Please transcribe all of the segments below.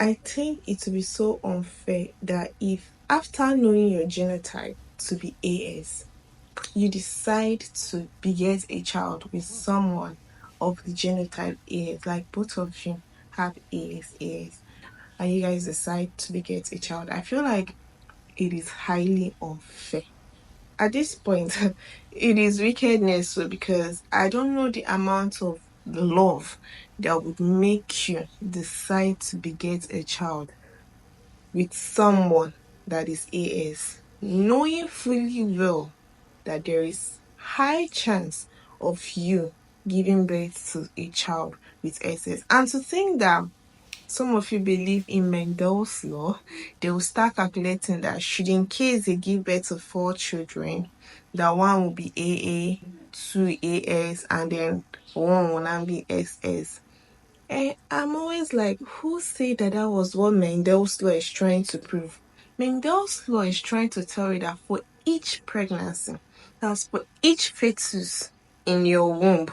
I think it would be so unfair that if after knowing your genotype to be AS, you decide to beget a child with someone of the genotype AS, like both of you have AS, and you guys decide to beget a child. I feel like it is highly unfair. At this point, it is wickedness so because I don't know the amount of love that would make you decide to beget a child with someone that is AS, knowing fully well that there is high chance of you giving birth to a child with SS. And to think that some of you believe in Mendel's law, they will start calculating that should in case they give birth to 4 children, that one will be AA, 2 AS, and then one will now be SS. And I'm always like, who said that that was what Mendel's law is trying to prove? Mendel's law is trying to tell you that for each pregnancy, that's for each fetus in your womb,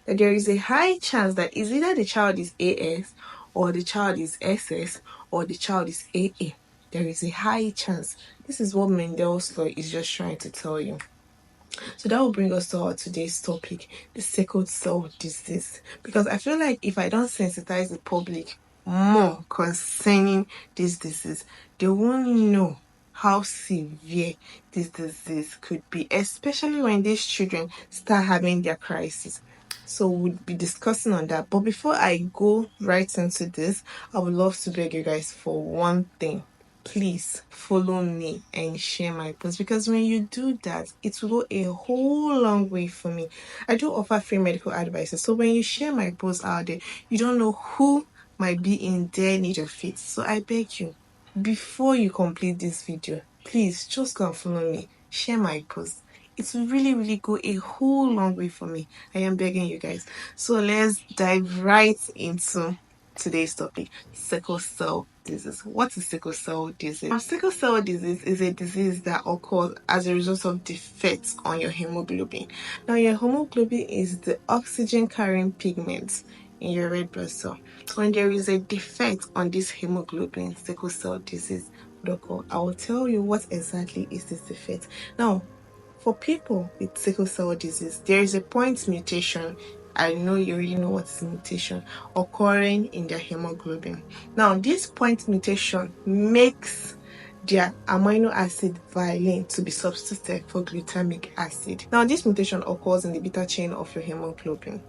that there is a high chance that is either the child is AS or the child is SS or the child is AA. There is a high chance. This is what Mendel's law is just trying to tell you. So that will bring us to our today's topic, the sickle cell disease. Because I feel like if I don't sensitize the public more concerning this disease, they won't know how severe this disease could be, especially when these children start having their crisis. So we'll be discussing on that. But before I go right into this, I would love to beg you guys for one thing. Please follow me and share my post, because when you do that, it will go a whole long way for me. I do offer free medical advice, so when you share my post out there, you don't know who might be in their need of it. So I beg you, before you complete this video, please just go and follow me, share my post. It will really go a whole long way for me. I am begging you guys. So let's dive right into today's topic, sickle cell disease. What is sickle cell disease? Now, sickle cell disease is a disease that occurs as a result of defects on your hemoglobin. Now, your hemoglobin is the oxygen carrying pigment in your red blood cell. So when there is a defect on this hemoglobin, sickle cell disease would occur. I will tell you what exactly is this defect. Now, for people with sickle cell disease, there is a point mutation. I know you already know what is mutation occurring in their hemoglobin. Now, this point mutation makes their amino acid valine to be substituted for glutamic acid. Now, this mutation occurs in the beta chain of your hemoglobin.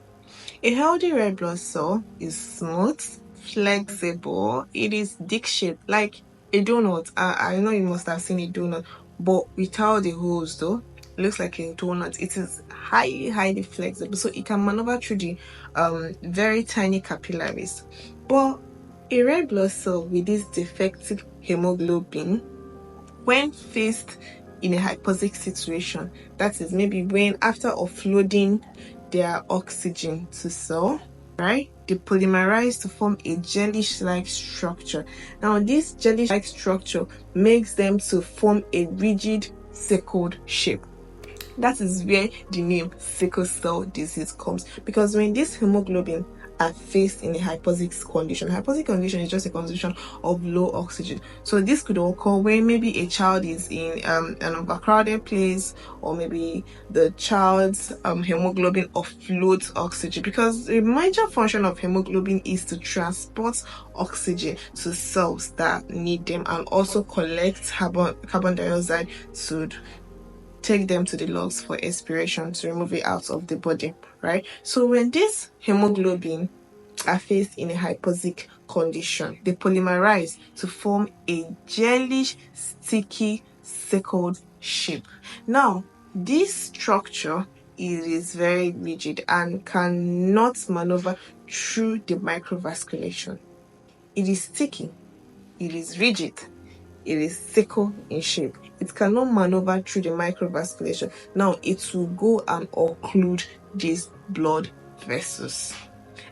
A healthy red blood cell is smooth, flexible, it is disc-shaped like a donut. I know you must have seen a donut, but without the holes though. It looks like a donut. It is highly flexible, so it can maneuver through the very tiny capillaries. But a red blood cell with this defective hemoglobin, when faced in a hypoxic situation, that is maybe when after offloading their oxygen to cell, right, they polymerize to form a jelly-like structure. Now, this jelly-like structure makes them to form a rigid sickled shape. That is where the name sickle cell disease comes, because when this hemoglobin are faced in a hypoxic condition. Hypoxic condition is just a condition of low oxygen. So this could occur when maybe a child is in an overcrowded place, or maybe the child's hemoglobin offloads oxygen, because the major function of hemoglobin is to transport oxygen to cells that need them, and also collect carbon dioxide to take them to the lungs for expiration, to remove it out of the body, right? So when this hemoglobin are faced in a hypoxic condition, they polymerize to form a gelish, sticky, sickled shape. Now, this structure is very rigid and cannot maneuver through the microvasculation. It is sticky, it is rigid, it is sickle in shape. It cannot maneuver through the microvasculation. Now it will go and occlude these blood vessels.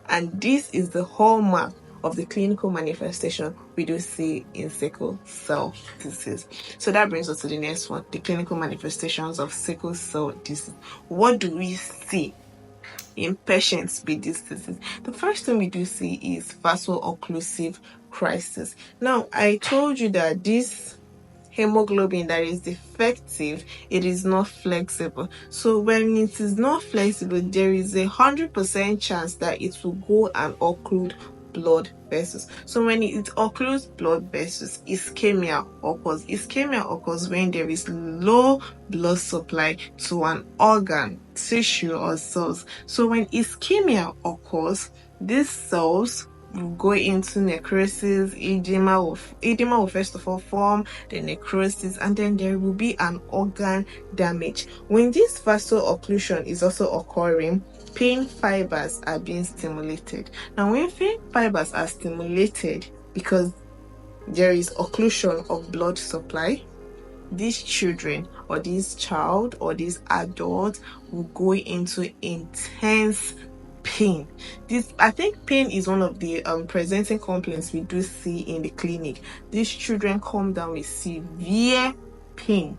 And this is the hallmark of the clinical manifestation we do see in sickle cell disease. So that brings us to the next one, the clinical manifestations of sickle cell disease. What do we see in patients with this disease? The first thing we do see is vaso-occlusive crisis. Now, I told you that this hemoglobin that is defective, it is not flexible. So when it is not flexible, there is 100% chance that it will go and occlude blood vessels. So when it occludes blood vessels, ischemia occurs. Ischemia occurs when there is low blood supply to an organ, tissue, or cells. So when ischemia occurs, these cells will go into necrosis. Edema will first of all form the necrosis, and then there will be an organ damage. When this vaso-occlusion is also occurring, pain fibers are being stimulated. Now, when pain fibers are stimulated because there is occlusion of blood supply, these children or this child or this adult will go into intense pain. I think pain is one of the presenting complaints we do see in the clinic. These children come down with severe pain.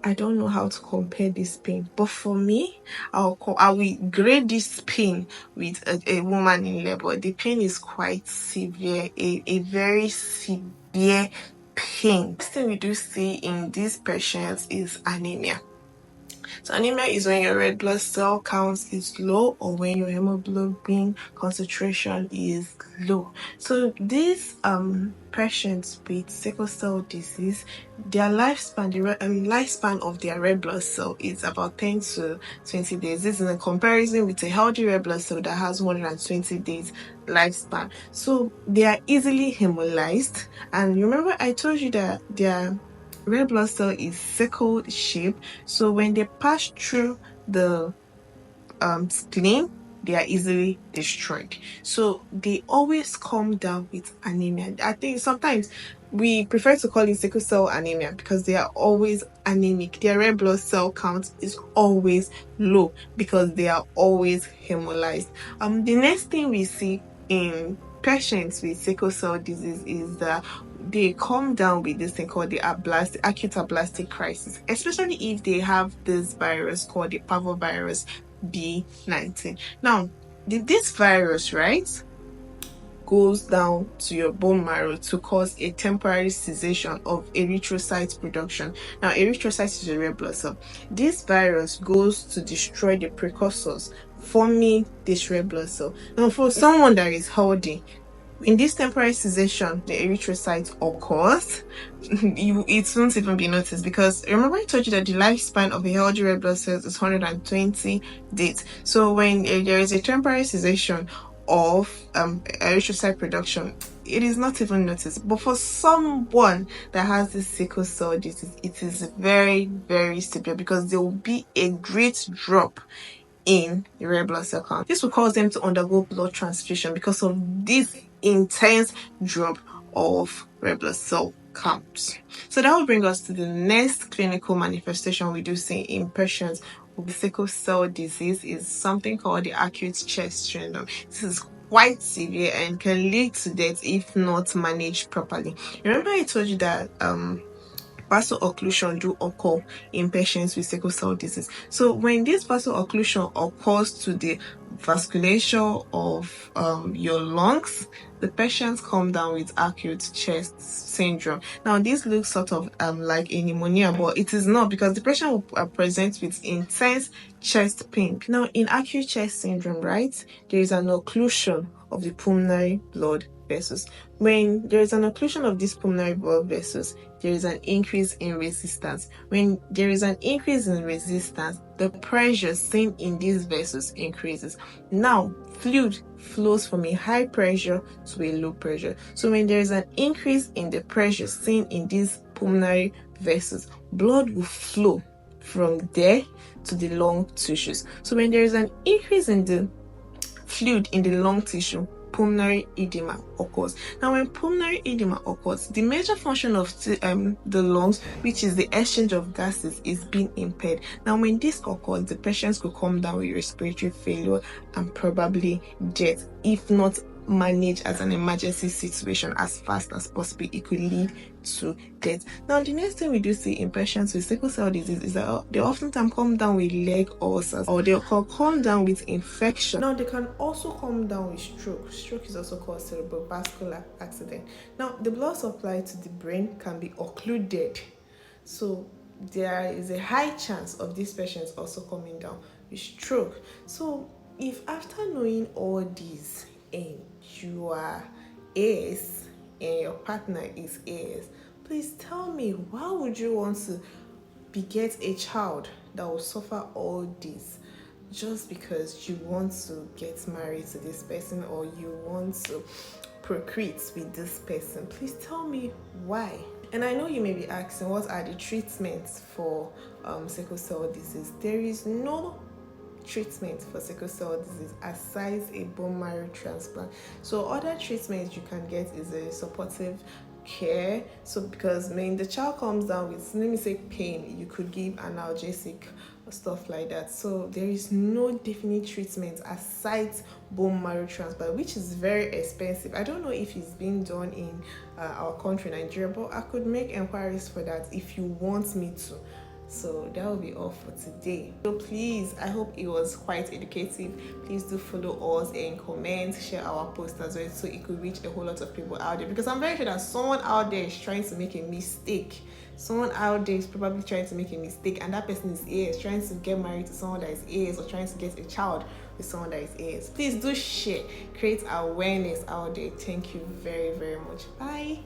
I don't know how to compare this pain, but for me, I will grade this pain with a woman in labor. The pain is quite severe, a very severe pain. The thing we do see in these patients is anemia. So anemia is when your red blood cell count is low or when your hemoglobin concentration is low. So these patients with sickle cell disease, their lifespan, the lifespan of their red blood cell is about 10 to 20 days. This is in comparison with a healthy red blood cell that has 120 days lifespan. So they are easily hemolyzed. And remember, I told you that their red blood cell is sickle shape. So when they pass through the spleen, they are easily destroyed. So they always come down with anemia. I think sometimes we prefer to call it sickle cell anemia because they are always anemic. Their red blood cell count is always low because they are always hemolyzed. The next thing we see in patients with sickle cell disease is that they come down with this thing called the acute aplastic crisis, especially if they have this virus called the parvovirus B19. Now, this virus, right, goes down to your bone marrow to cause a temporary cessation of erythrocyte production. Now, erythrocyte is a red blood cell. This virus goes to destroy the precursors forming this red blood cell. Now, for someone that is healthy, in this temporary cessation, the erythrocyte occurs, it won't even be noticed because remember I told you that the lifespan of a healthy red blood cell is 120 days. So when there is a temporary cessation of erythrocyte production, it is not even noticed. But for someone that has this sickle cell disease, it is very, very severe because there will be a great drop in the red blood cell count. This will cause them to undergo blood transfusion because of this intense drop of red blood cell counts. So that will bring us to the next clinical manifestation we do see in patients with sickle cell disease is something called the acute chest syndrome. This is quite severe and can lead to death if not managed properly. Remember I told you that vaso-occlusion do occur in patients with sickle cell disease. So when this vaso-occlusion occurs to the vasculature of your lungs, the patients come down with acute chest syndrome. Now, this looks sort of like a pneumonia, but it is not because the patient will present with intense chest pain. Now, in acute chest syndrome, right, there is an occlusion of the pulmonary blood vessels. When there is an occlusion of these pulmonary blood vessels, there is an increase in resistance. When there is an increase in resistance, the pressure seen in these vessels increases. Now, fluid flows from a high pressure to a low pressure. So when there is an increase in the pressure seen in these pulmonary vessels, blood will flow from there to the lung tissues. So when there is an increase in the fluid in the lung tissue, pulmonary edema occurs. Now, when pulmonary edema occurs, the major function of the lungs, which is the exchange of gases, is being impaired. Now, when this occurs, the patients could come down with respiratory failure and probably death, if not manage as an emergency situation as fast as possible, it could lead to death. Now, the next thing we do see in patients with sickle cell disease is that they oftentimes come down with leg ulcers, or they can come down with infection. Now, they can also come down with stroke. Stroke is also called cerebrovascular accident. Now, the blood supply to the brain can be occluded, so there is a high chance of these patients also coming down with stroke. So if after knowing all these and you are AS and your partner is AS, please tell me, why would you want to beget a child that will suffer all this just because you want to get married to this person or you want to procreate with this person? Please tell me why. And I know you may be asking, what are the treatments for sickle cell disease? There is no treatment for sickle cell disease aside a bone marrow transplant. So other treatments you can get is a supportive care. So because when the child comes down with, let me say, pain, you could give analgesic or stuff like that. So there is no definite treatment aside bone marrow transplant, which is very expensive. I don't know if it's being done in our country, Nigeria, but I could make inquiries for that if you want me to. So that will be all for today. So please, I hope it was quite educative. Please do follow us and comment, share our post as well, so it could reach a whole lot of people out there, because I'm very sure that someone out there is trying to make a mistake. Someone out there is probably trying to make a mistake, and that person is AS, trying to get married to someone that is AS, or trying to get a child with someone that is AS. Please do share, create awareness out there. Thank you very, very much. Bye.